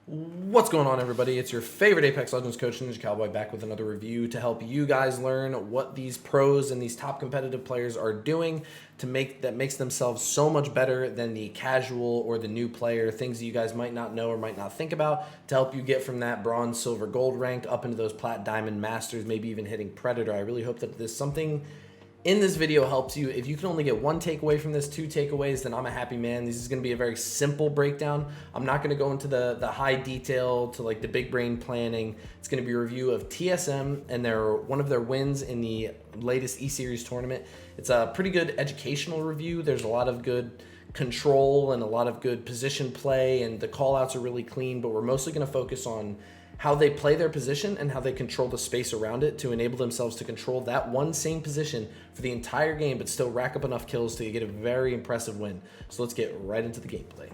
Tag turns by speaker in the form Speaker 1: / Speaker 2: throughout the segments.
Speaker 1: What's going on, everybody? It's your favorite Apex Legends coach, Ninja Cowboy, back with another review to help you guys learn what these pros and these top competitive players are doing to makes themselves so much better than the casual or the new player, things that you guys might not know or might not think about to help you get from that bronze, silver, gold ranked up into those plat, diamond, masters, maybe even hitting predator. I really hope that this something in this video helps you. If you can only get one takeaway from this, two takeaways, then I'm a happy man. This is going to be a very simple breakdown. I'm not going to go into the high detail to like the big brain planning. It's going to be a review of TSM and one of their wins in the latest E-Series tournament. It's a pretty good educational review. There's a lot of good control and a lot of good position play, and the call outs are really clean, but we're mostly going to focus on how they play their position and how they control the space around it to enable themselves to control that one same position for the entire game, but still rack up enough kills to get a very impressive win. So let's get right into the gameplay.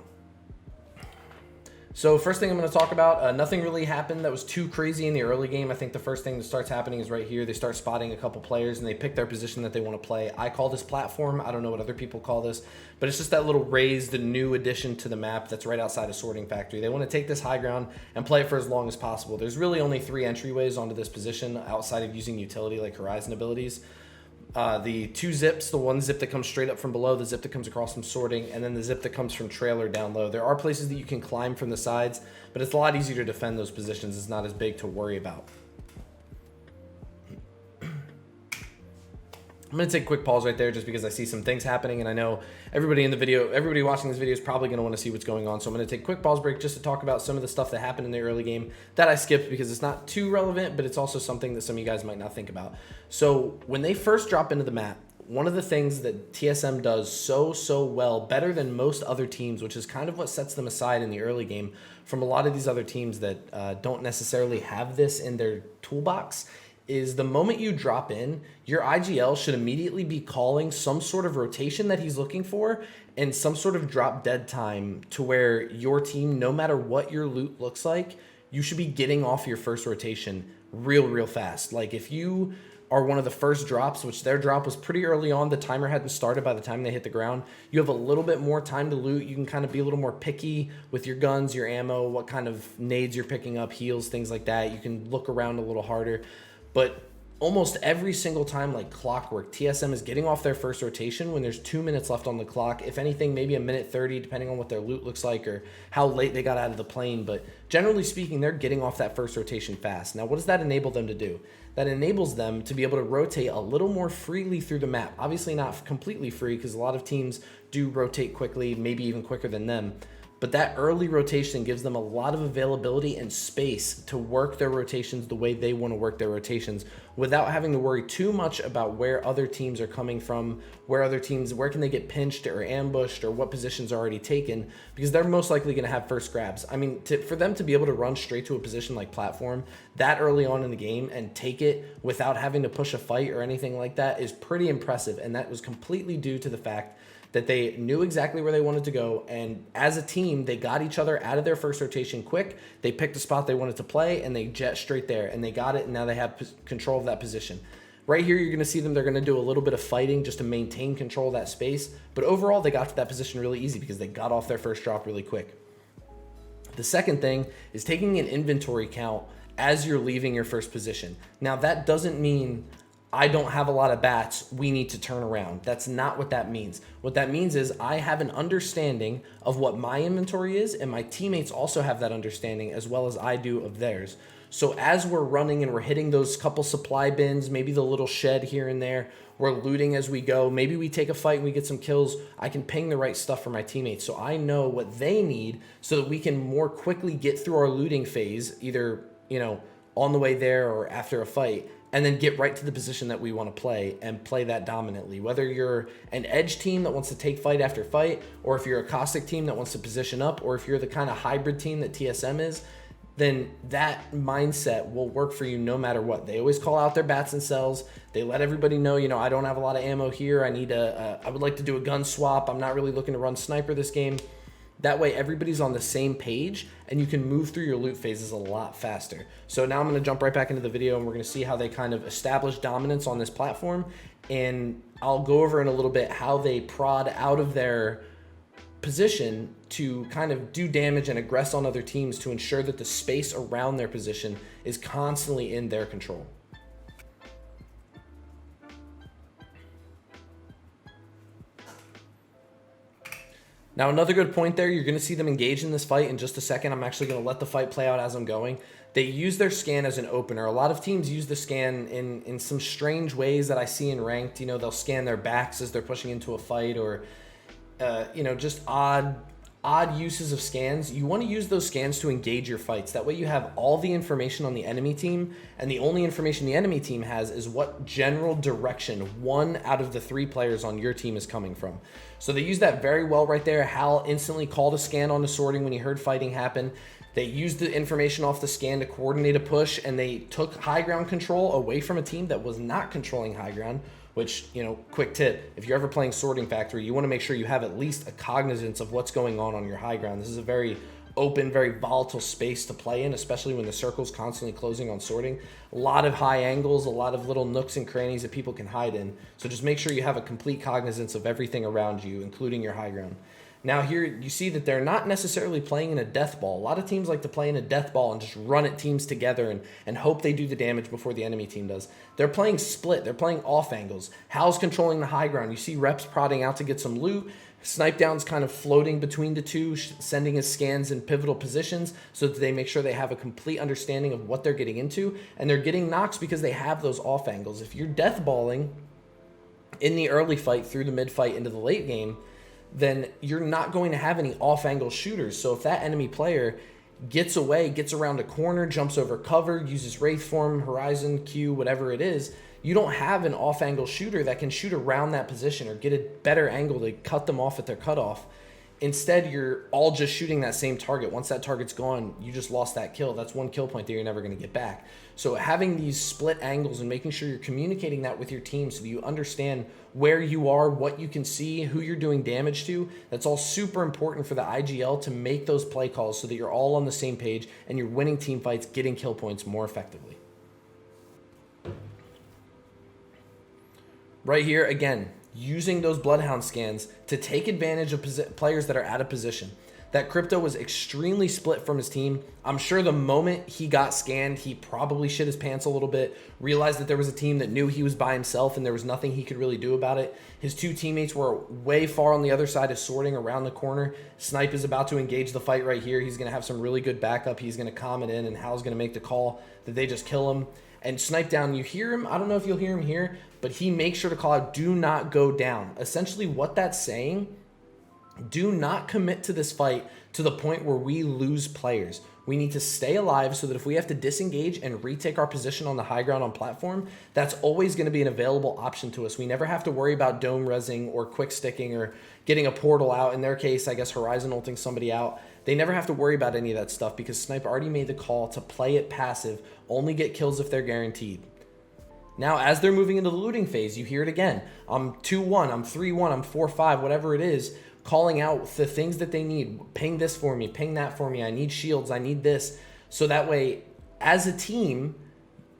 Speaker 1: So first thing I'm going to talk about, nothing really happened that was too crazy in the early game. I think the first thing that starts happening is right here. They start spotting a couple players and they pick their position that they want to play. I call this platform. I don't know what other people call this, but it's just that little raised new addition to the map that's right outside of Sorting Factory. They want to take this high ground and play it for as long as possible. There's really only 3 entryways onto this position outside of using utility like Horizon abilities. The 2 zips, the 1 zip that comes straight up from below, the zip that comes across from sorting, and then the zip that comes from trailer down low. There are places that you can climb from the sides, but it's a lot easier to defend those positions. It's not as big to worry about. I'm going to take a quick pause right there just because I see some things happening, and I know everybody watching this video is probably going to want to see what's going on. So I'm going to take a quick pause break just to talk about some of the stuff that happened in the early game that I skipped because it's not too relevant, but it's also something that some of you guys might not think about. So when they first drop into the map, one of the things that TSM does so well, better than most other teams, which is kind of what sets them aside in the early game from a lot of these other teams that don't necessarily have this in their toolbox, is the moment you drop in, your IGL should immediately be calling some sort of rotation that he's looking for and some sort of drop dead time to where your team, no matter what your loot looks like, you should be getting off your first rotation real fast. Like if you are one of the first drops, which their drop was pretty early on, the timer hadn't started by the time they hit the ground, you have a little bit more time to loot. You can kind of be a little more picky with your guns, your ammo, what kind of nades you're picking up, heals, things like that. You can look around a little harder. But almost every single time, like clockwork, TSM is getting off their first rotation when there's 2 minutes left on the clock. If anything, maybe a minute 30, depending on what their loot looks like or how late they got out of the plane. But generally speaking, they're getting off that first rotation fast. Now, what does that enable them to do? That enables them to be able to rotate a little more freely through the map. Obviously not completely free because a lot of teams do rotate quickly, maybe even quicker than them. But that early rotation gives them a lot of availability and space to work their rotations the way they want to work their rotations without having to worry too much about where other teams are coming from, where can they get pinched or ambushed or what positions are already taken, because they're most likely going to have first grabs. I mean, for them to be able to run straight to a position like platform that early on in the game and take it without having to push a fight or anything like that is pretty impressive. And that was completely due to the fact that they knew exactly where they wanted to go, and as a team, they got each other out of their first rotation quick. They picked a spot they wanted to play, and they jet straight there, and they got it, and now they have control of that position. Right here, you're going to see them. They're going to do a little bit of fighting just to maintain control of that space, but overall, they got to that position really easy because they got off their first drop really quick. The second thing is taking an inventory count as you're leaving your first position. Now, that doesn't mean I don't have a lot of bats, we need to turn around. That's not what that means. What that means is I have an understanding of what my inventory is, and my teammates also have that understanding as well as I do of theirs. So as we're running and we're hitting those couple supply bins, maybe the little shed here and there, we're looting as we go, maybe we take a fight and we get some kills, I can ping the right stuff for my teammates. So I know what they need so that we can more quickly get through our looting phase, either, on the way there or after a fight, and then get right to the position that we want to play and play that dominantly. Whether you're an edge team that wants to take fight after fight, or if you're a caustic team that wants to position up, or if you're the kind of hybrid team that TSM is, then that mindset will work for you no matter what. They always call out their bats and cells. They let everybody know, I don't have a lot of ammo here. I would like to do a gun swap. I'm not really looking to run sniper this game. That way everybody's on the same page and you can move through your loot phases a lot faster. So now I'm going to jump right back into the video and we're going to see how they kind of establish dominance on this platform. And I'll go over in a little bit how they prod out of their position to kind of do damage and aggress on other teams to ensure that the space around their position is constantly in their control. Now, another good point there, you're going to see them engage in this fight in just a second. I'm actually going to let the fight play out as I'm going. They use their scan as an opener. A lot of teams use the scan in some strange ways that I see in ranked. You know, they'll scan their backs as they're pushing into a fight, or, you know, just odd uses of scans. You want to use those scans to engage your fights. That way you have all the information on the enemy team, and the only information the enemy team has is what general direction one out of the 3 players on your team is coming from. So they use that very well right there. Hal instantly called a scan on the sorting when he heard fighting happen. They used the information off the scan to coordinate a push, and they took high ground control away from a team that was not controlling high ground, which, you know, quick tip, if you're ever playing Sorting Factory, you want to make sure you have at least a cognizance of what's going on your high ground. This is a very open, very volatile space to play in, especially when the circle's constantly closing on sorting. A lot of high angles, a lot of little nooks and crannies that people can hide in. So just make sure you have a complete cognizance of everything around you, including your high ground. Now here you see that they're not necessarily playing in a death ball. A lot of teams like to play in a death ball and just run at teams together and hope they do the damage before the enemy team does. They're playing split. They're playing off angles. Hal's controlling the high ground. You see reps prodding out to get some loot. Snipe Down's kind of floating between the two, sending his scans in pivotal positions so that they make sure they have a complete understanding of what they're getting into. And they're getting knocks because they have those off angles. If you're death balling in the early fight through the mid fight into the late game, then you're not going to have any off-angle shooters. So if that enemy player gets away, gets around a corner, jumps over cover, uses Wraith Form, Horizon, Q, whatever it is, you don't have an off-angle shooter that can shoot around that position or get a better angle to cut them off at their cutoff. Instead, you're all just shooting that same target. Once that target's gone, you just lost that kill. That's 1 kill point that you're never going to get back. So having these split angles and making sure you're communicating that with your team so that you understand where you are, what you can see, who you're doing damage to, that's all super important for the IGL to make those play calls so that you're all on the same page and you're winning team fights, getting kill points more effectively. Right here, again, using those Bloodhound scans to take advantage of players that are out of position. That Crypto was extremely split from his team. I'm sure the moment he got scanned, he probably shit his pants a little bit, realized that there was a team that knew he was by himself and there was nothing he could really do about it. His 2 teammates were way far on the other side of sorting around the corner. Snipe is about to engage the fight right here. He's going to have some really good backup. He's going to calm it in, and Hal's going to make the call that they just kill him. And Snipe Down, you hear him. I don't know if you'll hear him here, but he makes sure to call out, do not go down. Essentially what that's saying, do not commit to this fight to the point where we lose players. We need to stay alive so that if we have to disengage and retake our position on the high ground on platform, that's always going to be an available option to us. We never have to worry about dome resing or quick sticking or getting a portal out. In their case, I guess Horizon ulting somebody out. They never have to worry about any of that stuff because Snipe already made the call to play it passive, only get kills if they're guaranteed. Now, as they're moving into the looting phase, you hear it again. I'm 2-1, I'm 3-1, I'm 4-5, whatever it is, calling out the things that they need. Ping this for me, ping that for me. I need shields, I need this. So that way, as a team,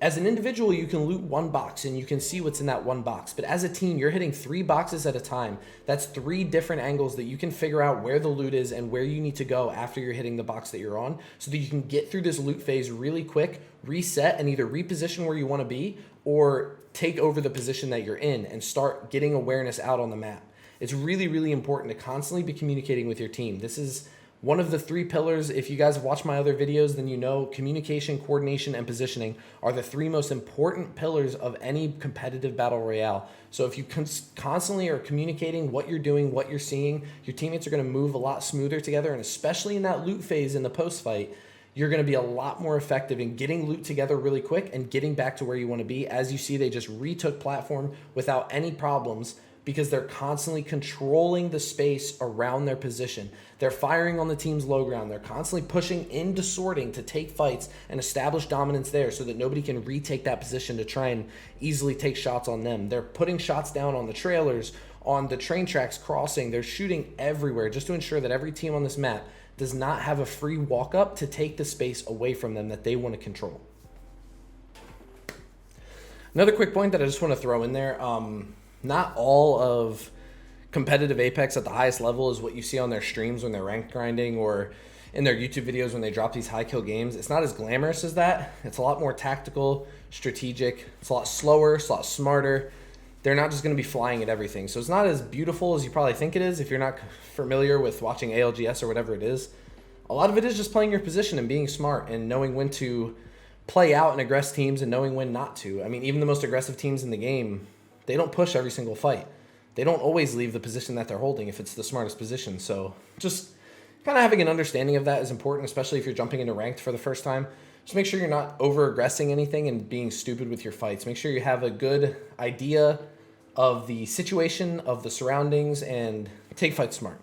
Speaker 1: as an individual, you can loot 1 box and you can see what's in that 1 box. But as a team, you're hitting 3 boxes at a time. That's 3 different angles that you can figure out where the loot is and where you need to go after you're hitting the box that you're on so that you can get through this loot phase really quick, reset, and either reposition where you want to be or take over the position that you're in and start getting awareness out on the map. It's really, really important to constantly be communicating with your team. This is one of the 3 pillars. If you guys have watched my other videos, then you know communication, coordination, and positioning are the 3 most important pillars of any competitive battle royale. So if you constantly are communicating what you're doing, what you're seeing, your teammates are going to move a lot smoother together, and especially in that loot phase in the post fight, you're going to be a lot more effective in getting loot together really quick and getting back to where you want to be. As you see, they just retook platform without any problems because they're constantly controlling the space around their position. They're firing on the team's low ground. They're constantly pushing into sorting to take fights and establish dominance there so that nobody can retake that position to try and easily take shots on them. They're putting shots down on the trailers, on the train tracks crossing. They're shooting everywhere just to ensure that every team on this map does not have a free walk up to take the space away from them that they want to control. Another quick point that I just want to throw in there, not all of competitive Apex at the highest level is what you see on their streams when they're ranked grinding or in their YouTube videos when they drop these high kill games. It's not as glamorous as that. It's a lot more tactical, strategic. It's a lot slower, it's a lot smarter. They're not just going to be flying at everything. So it's not as beautiful as you probably think it is if you're not familiar with watching ALGS or whatever it is. A lot of it is just playing your position and being smart and knowing when to play out and aggress teams and knowing when not to. I mean, even the most aggressive teams in the game, they don't push every single fight. They don't always leave the position that they're holding if it's the smartest position. So just kind of having an understanding of that is important, especially if you're jumping into ranked for the first time. Just make sure you're not over-aggressing anything and being stupid with your fights. Make sure you have a good idea of the situation, of the surroundings, and take fights smart.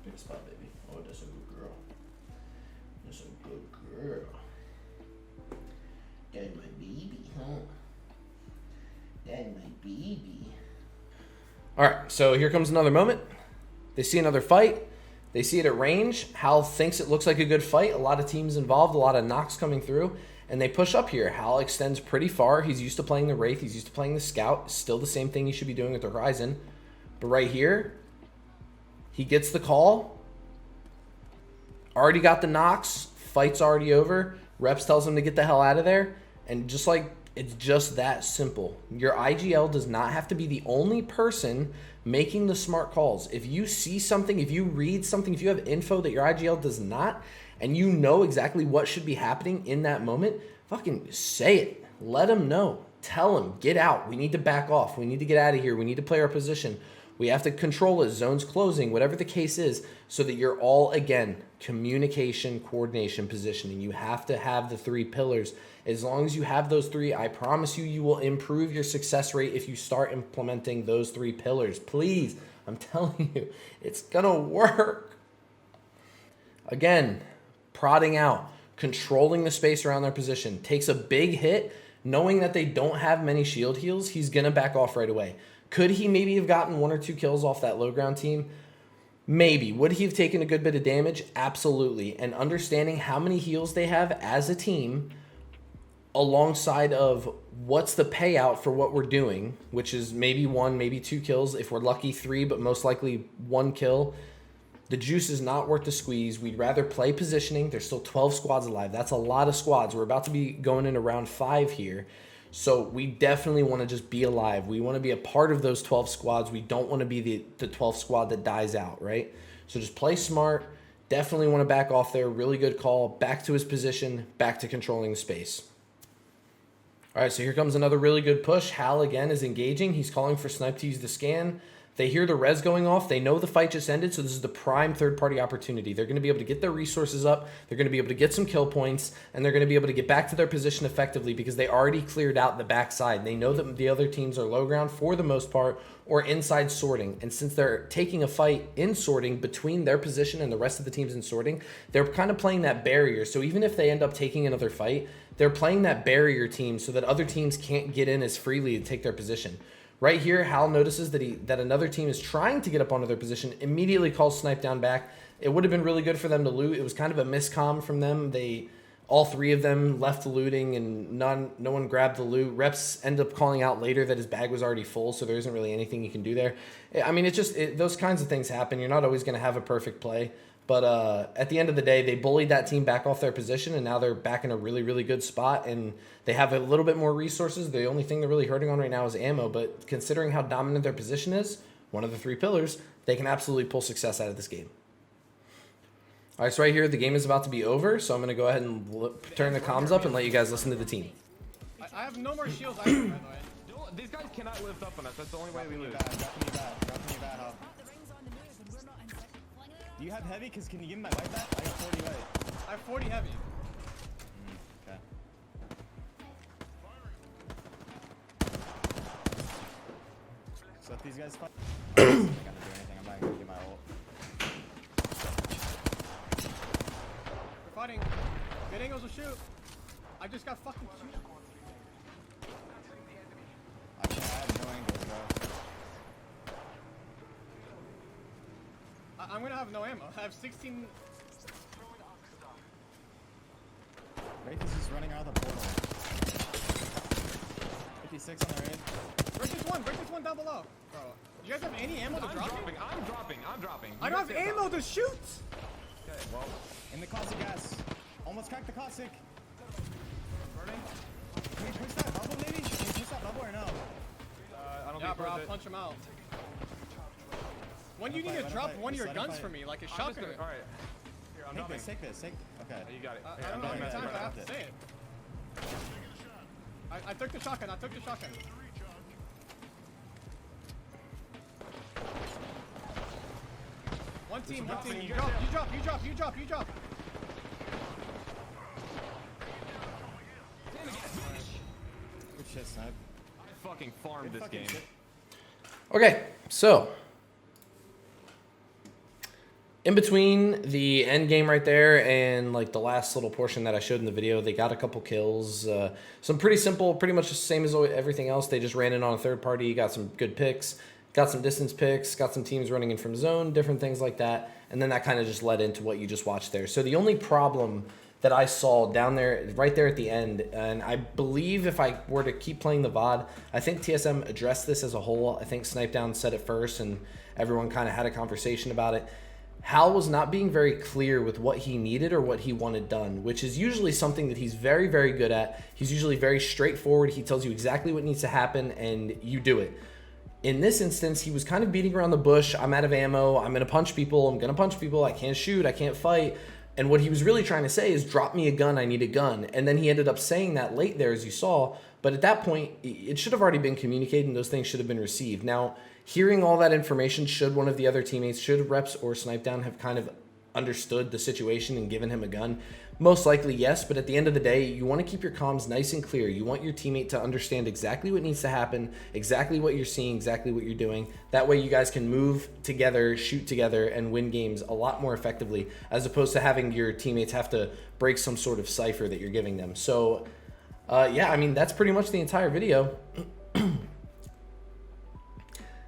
Speaker 1: Take a spot, baby. Oh, that's a good girl. That's a good girl. That's my baby, huh? That's my baby. All right, so here comes another moment. They see another fight. They see it at range. Hal thinks it looks like a good fight. A lot of teams involved, a lot of knocks coming through. And they push up here. Hal extends pretty far. He's used to playing the Wraith. He's used to playing the Scout. Still the same thing he should be doing with the Horizon. But right here, he gets the call. Already got the knocks. Fight's already over. Reps tells him to get the hell out of there. And just like, it's just that simple. Your IGL does not have to be the only person making the smart calls. If you see something, if you read something, if you have info that your IGL does not, and you know exactly what should be happening in that moment, fucking say it. Let them know. Tell them, get out. We need to back off. We need to get out of here. We need to play our position. We have to control it. Zones closing, whatever the case is, so that you're all, again, communication, coordination, positioning. You have to have the 3 pillars. As long as you have those 3, I promise you, you will improve your success rate if you start implementing those 3 pillars. Please, I'm telling you, it's going to work. Again, prodding out, controlling the space around their position. Takes a big hit, knowing that they don't have many shield heals, he's going to back off right away. Could he maybe have gotten 1 or 2 kills off that low ground team? Maybe. Would he have taken a good bit of damage? Absolutely. And understanding how many heals they have as a team alongside of what's the payout for what we're doing, which is maybe 1, maybe 2 kills. If we're lucky, 3, but most likely 1 kill. The juice is not worth the squeeze. We'd rather play positioning. There's still 12 squads alive. That's a lot of squads. We're about to be going into round 5 here. So we definitely want to just be alive. We want to be a part of those 12 squads. We don't want to be the 12th squad that dies out, right? So just play smart. Definitely want to back off there. Really good call. Back to his position. Back to controlling the space. All right, so here comes another really good push. Hal, again, is engaging. He's calling for Snipe to use the scan. They hear the res going off. They know the fight just ended, so this is the prime third-party opportunity. They're going to be able to get their resources up. They're going to be able to get some kill points, and they're going to be able to get back to their position effectively because they already cleared out the backside. They know that the other teams are low ground for the most part or inside sorting, and since they're taking a fight in sorting between their position and the rest of the teams in sorting, they're kind of playing that barrier. So even if they end up taking another fight, they're playing that barrier team so that other teams can't get in as freely to take their position. Right here, Hal notices that another team is trying to get up onto their position, immediately calls Snipe down back. It would have been really good for them to loot. It was kind of a miscomm from them. All 3 of them left the looting, and no one grabbed the loot. Reps end up calling out later that his bag was already full, so there isn't really anything you can do there. I mean, those kinds of things happen. You're not always going to have a perfect play. But at the end of the day, they bullied that team back off their position, and now they're back in a really, really good spot, and they have a little bit more resources. The only thing they're really hurting on right now is ammo, but considering how dominant their position is, one of the 3 pillars, they can absolutely pull success out of this game. All right, so right here, the game is about to be over, so I'm going to go ahead and turn the comms up and let you guys listen to the team.
Speaker 2: I have no more shields either, by the way.
Speaker 3: These guys cannot lift up on us. That's the only way we lose.
Speaker 4: Do you have heavy? Because can you give me my light back? I have 40 light.
Speaker 2: I have 40 heavy.
Speaker 4: Okay. So if these guys fight, I'm not gonna do anything. I'm not gonna do my ult.
Speaker 2: We're fighting. Good angles will shoot. I just got fucking shoot.
Speaker 4: I have no angles, bro.
Speaker 2: I'm gonna have no ammo. I have 16.
Speaker 4: Wraith is just running out of the portal. 56 on the Wraith.
Speaker 2: Break this one down below. Bro, you guys have any ammo to drop?
Speaker 3: I'm dropping.
Speaker 2: I don't have ammo to shoot!
Speaker 3: Okay, well,
Speaker 4: In the caustic gas. Almost cracked the caustic.
Speaker 3: burning.
Speaker 4: Can we push that bubble maybe? Can we push that bubble or no?
Speaker 3: I don't
Speaker 2: Yeah,
Speaker 3: think
Speaker 2: bro, I'll
Speaker 3: it.
Speaker 2: punch him out. When you need
Speaker 4: fight,
Speaker 2: to
Speaker 4: let him
Speaker 2: drop
Speaker 4: fight.
Speaker 2: one of your
Speaker 4: Just let him
Speaker 2: guns
Speaker 4: fight.
Speaker 2: for me, like a
Speaker 3: I'm just
Speaker 2: shotgun.
Speaker 3: gonna, all right. Here, I'm dropping.
Speaker 4: Take this. Okay.
Speaker 3: You got it.
Speaker 2: I
Speaker 3: Here,
Speaker 2: don't
Speaker 3: I'm
Speaker 2: know how
Speaker 3: dropping
Speaker 2: many
Speaker 3: that.
Speaker 2: times I have
Speaker 4: it.
Speaker 2: to say it. I took the shotgun. One team.
Speaker 3: dropping,
Speaker 2: You
Speaker 3: you
Speaker 2: drop.
Speaker 3: guys
Speaker 2: You drop.
Speaker 4: Good shit, Snipe.
Speaker 3: I fucking farmed
Speaker 4: Good
Speaker 3: this
Speaker 4: fucking
Speaker 3: game.
Speaker 4: shit.
Speaker 1: Okay, so in between the end game right there and like the last little portion that I showed in the video, they got a couple kills. Some pretty simple, pretty much the same as everything else. They just ran in on a third party, got some good picks, got some distance picks, got some teams running in from zone, different things like that. And then that kind of just led into what you just watched there. So the only problem that I saw down there, right there at the end, and I believe if I were to keep playing the VOD, I think TSM addressed this as a whole. I think Snipedown said it first, and everyone kind of had a conversation about it. Hal was not being very clear with what he needed or what he wanted done, which is usually something that he's very, very good at. He's usually very straightforward. He tells you exactly what needs to happen, and you do it. In this instance, he was kind of beating around the bush. I'm out of ammo. I'm going to punch people. I can't shoot. I can't fight. And what he was really trying to say is, drop me a gun, I need a gun. And then he ended up saying that late there, as you saw. But at that point, it should have already been communicated and those things should have been received. Now, hearing all that information, should one of the other teammates, should Reps or Snipedown have kind of understood the situation and given him a gun? Most likely, yes. But at the end of the day, you want to keep your comms nice and clear. You want your teammate to understand exactly what needs to happen, exactly what you're seeing, exactly what you're doing. That way you guys can move together, shoot together, and win games a lot more effectively, as opposed to having your teammates have to break some sort of cipher that you're giving them. So, yeah, I mean, that's pretty much the entire video.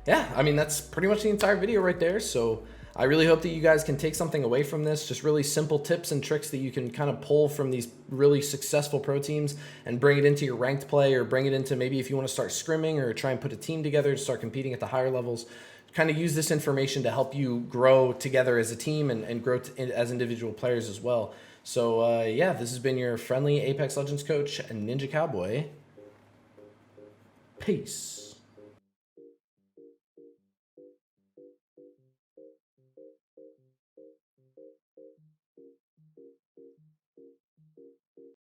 Speaker 1: Yeah, I mean, that's pretty much the entire video right there. So I really hope that you guys can take something away from this, just really simple tips and tricks that you can kind of pull from these really successful pro teams and bring it into your ranked play, or bring it into maybe if you want to start scrimming or try and put a team together to start competing at the higher levels. Kind of use this information to help you grow together as a team and grow as individual players as well. So yeah, this has been your friendly Apex Legends coach and Ninja Cowboy. Peace.